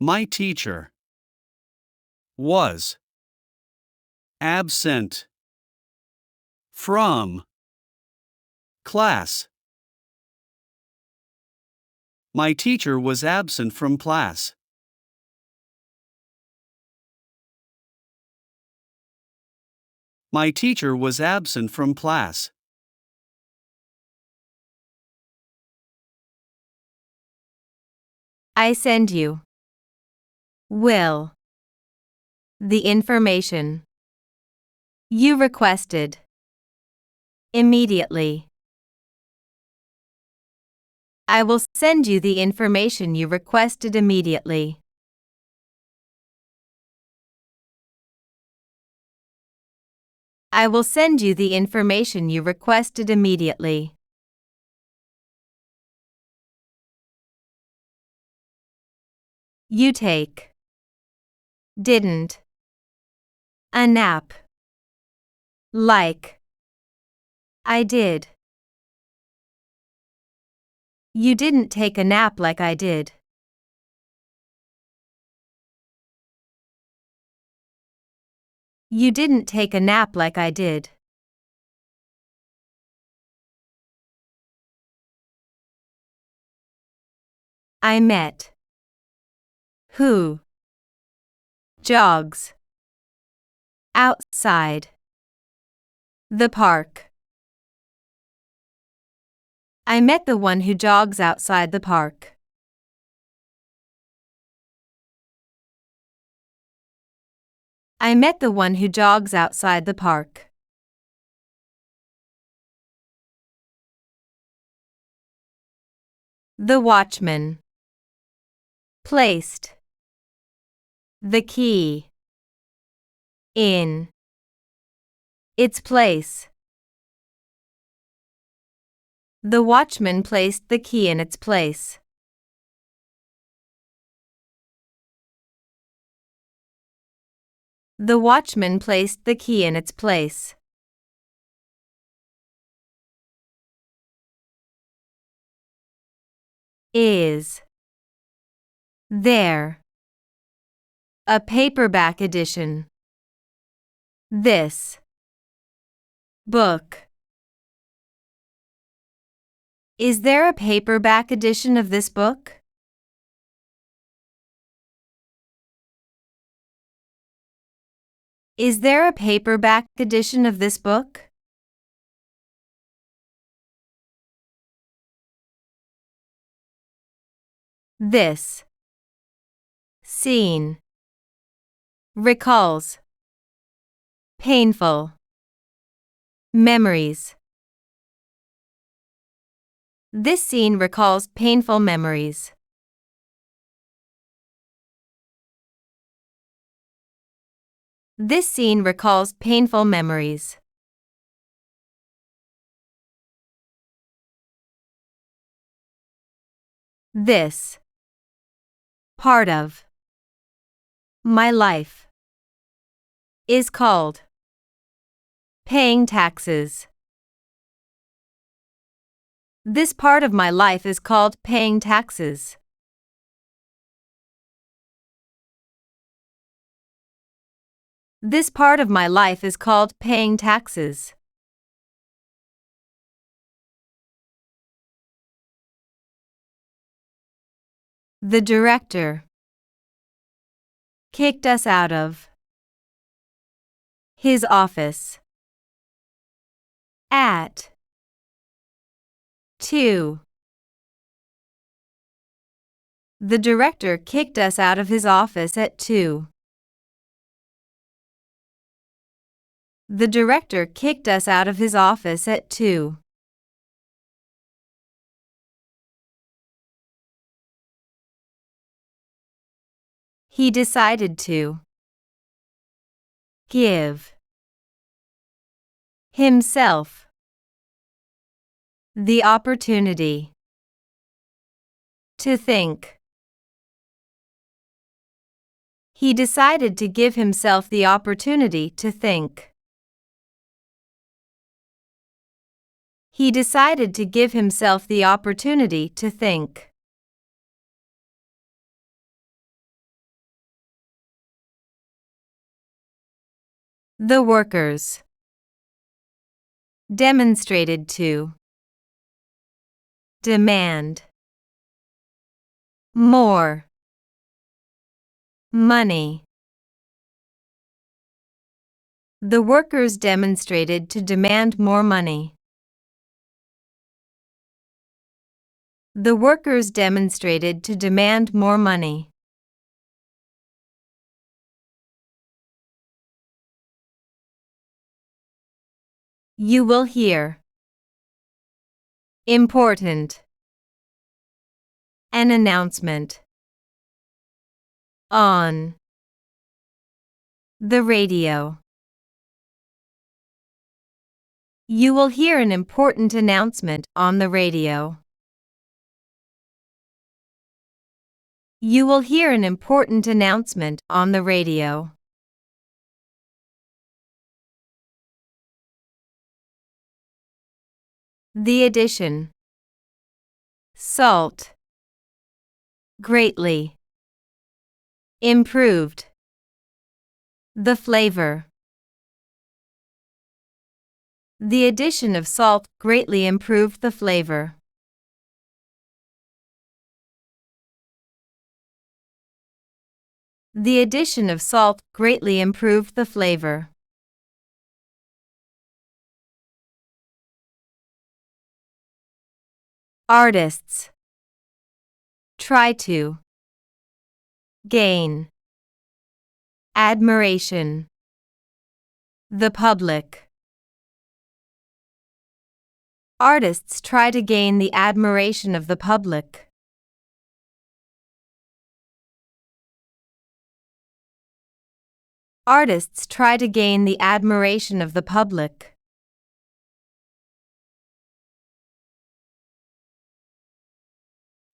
My teacher was absent from class. My teacher was absent from class. My teacher was absent from class. I send you. Will. The information you requested. Immediately. I will send you the information you requested immediately. I will send you the information you requested immediately. You take. Didn't. A nap. Like. I did. You didn't take a nap like I did. You didn't take a nap like I did. I met. Who jogs outside the park. I met the one who jogs outside the park. I met the one who jogs outside the park. The watchman placed the key in its place. The watchman placed the key in its place. The watchman placed the key in its place. Is there a paperback edition? This book. Is there a paperback edition of this book? Is there a paperback edition of this book? This scene recalls painful memories. This scene recalls painful memories. This scene recalls painful memories. This part of my life is called paying taxes. This part of my life is called paying taxes. This part of my life is called paying taxes. The director kicked us out of his office at 2. The director kicked us out of his office at 2. The director kicked us out of his office at 2. He decided to give himself the opportunity to think. He decided to give himself the opportunity to think. He decided to give himself the opportunity to think. The workers demonstrated to demand more money. The workers demonstrated to demand more money. The workers demonstrated to demand more money. You will hear. Important. An announcement. On. The radio. You will hear an important announcement on the radio. You will hear an important announcement on the radio. The addition. Salt. Greatly. Improved. The flavor. The addition of salt greatly improved the flavor. The addition of salt greatly improved the flavor. Artists. Try to gain admiration. The public. Artists try to gain the admiration of the public. Artists try to gain the admiration of the public.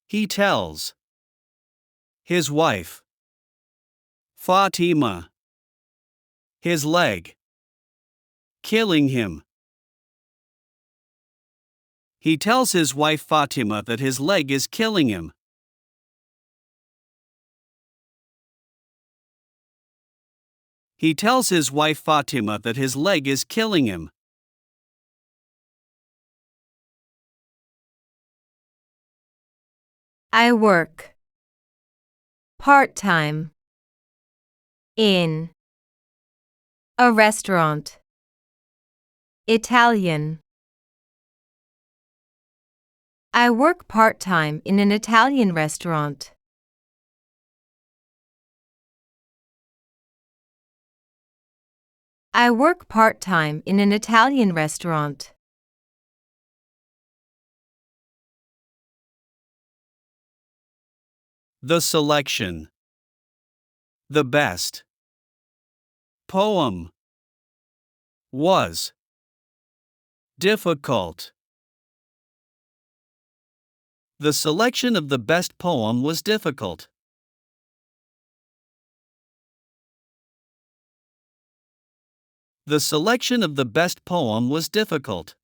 He tells his wife, Fatima, his leg, killing him. He tells his wife Fatima that his leg is killing him. He tells his wife Fatima that his leg is killing him. I work part-time in a restaurant. Italian. I work part-time in an Italian restaurant. I work part-time in an Italian restaurant. The selection. The best poem was difficult. The selection of the best poem was difficult. The selection of the best poem was difficult.